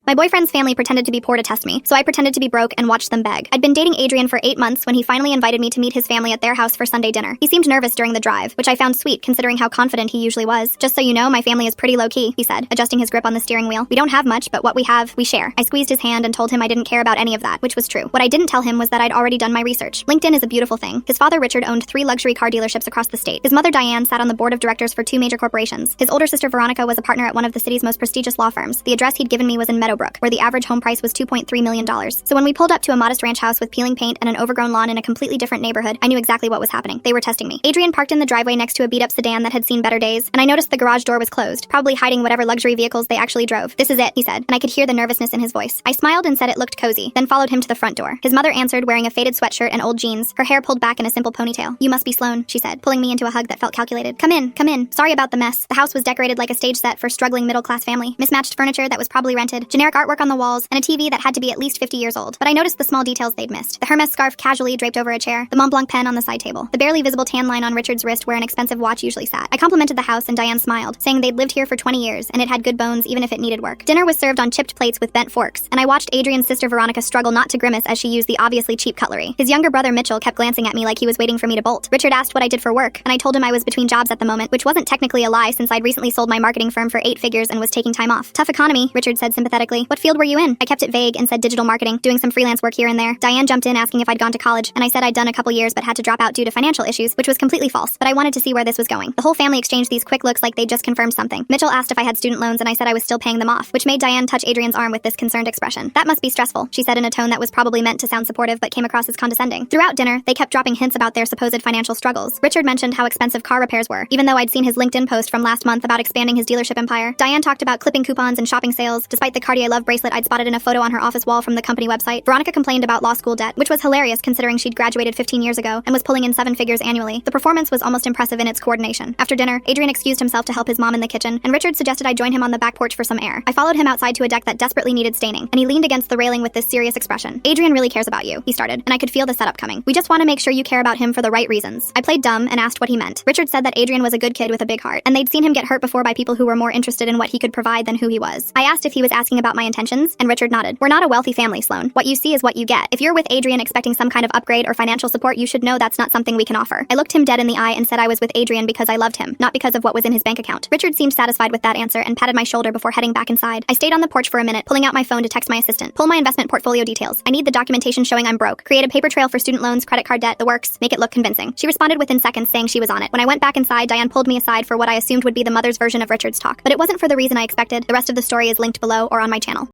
My boyfriend's family pretended to be poor to test me, so I pretended to be broke and watched them beg. I'd been dating Adrian for 8 months when he finally invited me to meet his family at their house for Sunday dinner. He seemed nervous during the drive, which I found sweet considering how confident he usually was. "Just so you know, my family is pretty low-key," he said, adjusting his grip on the steering wheel. "We don't have much, but what we have, we share." I squeezed his hand and told him I didn't care about any of that, which was true. What I didn't tell him was that I'd already done my research. LinkedIn is a beautiful thing. His father Richard owned 3 luxury car dealerships across the state. His mother Diane sat on the board of directors for 2 major corporations. His older sister Veronica was a partner at one of the city's most prestigious law firms. The address he'd given me was in Meadowbrook, where the average home price was $2.3 million. So when we pulled up to a modest ranch house with peeling paint and an overgrown lawn in a completely different neighborhood, I knew exactly what was happening. They were testing me. Adrian parked in the driveway next to a beat-up sedan that had seen better days, and I noticed the garage door was closed, probably hiding whatever luxury vehicles they actually drove. "This is it," he said, and I could hear the nervousness in his voice. I smiled and said it looked cozy, then followed him to the front door. His mother answered wearing a faded sweatshirt and old jeans, her hair pulled back in a simple ponytail. "You must be Sloan," she said, pulling me into a hug that felt calculated. Come in. Sorry about the mess." The house was decorated like a stage set for a struggling middle-class family. Mismatched furniture that was probably rented, generic artwork on the walls, and a TV that had to be at least 50 years old. But I noticed the small details they'd missed. The Hermes scarf casually draped over a chair, the Montblanc pen on the side table, the barely visible tan line on Richard's wrist where an expensive watch usually sat. I complimented the house and Diane smiled, saying they'd lived here for 20 years and it had good bones even if it needed work. Dinner was served on chipped plates with bent forks, and I watched Adrian's sister Veronica struggle not to grimace as she used the obviously cheap cutlery. His younger brother Mitchell kept glancing at me like he was waiting for me to bolt. Richard asked what I did for work, and I told him I was between jobs at the moment, which wasn't technically a lie since I'd recently sold my marketing firm for 8 figures and was taking time off. "Tough economy," Richard said sympathetically. "What field were you in?" I kept it vague and said digital marketing, doing some freelance work here and there. Diane jumped in asking if I'd gone to college, and I said I'd done a couple years but had to drop out due to financial issues, which was completely false, but I wanted to see where this was going. The whole family exchanged these quick looks like they'd just confirmed something. Mitchell asked if I had student loans and I said I was still paying them off, which made Diane touch Adrian's arm with this concerned expression. "That must be stressful," she said in a tone that was probably meant to sound supportive but came across as condescending. Throughout dinner, they kept dropping hints about their supposed financial struggles. Richard mentioned how expensive car repairs were, even though I'd seen his LinkedIn post from last month about expanding his dealership empire. Diane talked about clipping coupons and shopping sales, despite the Cartier Love bracelet I'd spotted in a photo on her office wall from the company website. Veronica complained about law school debt, which was hilarious considering she'd graduated 15 years ago and was pulling in 7 figures annually. The performance was almost impressive in its coordination. After dinner, Adrian excused himself to help his mom in the kitchen, and Richard suggested I join him on the back porch for some air. I followed him outside to a deck that desperately needed staining, and he leaned against the railing with this serious expression. "Adrian really cares about you," he started, and I could feel the setup coming. "We just want to make sure you care about him for the right reasons." I played dumb and asked what he meant. Richard said that Adrian was a good kid with a big heart, and they'd seen him get hurt before by people who were more interested in what he could provide than who he was. I asked if he was asking about my intentions, and Richard nodded. "We're not a wealthy family, Sloan. What you see is what you get. If you're with Adrian expecting some kind of upgrade or financial support, you should know that's not something we can offer." I looked him dead in the eye and said I was with Adrian because I loved him, not because of what was in his bank account. Richard seemed satisfied with that answer and patted my shoulder before heading back inside. I stayed on the porch for a minute, pulling out my phone to text my assistant. "Pull my investment portfolio details. I need the documentation showing I'm broke. Create a paper trail for student loans, credit card debt, the works. Make it look convincing." She responded within seconds saying she was on it. When I went back inside, Diane pulled me aside for what I assumed would be the mother's version of Richard's talk. But it wasn't for the reason I expected. The rest of the story is linked below or on my channel.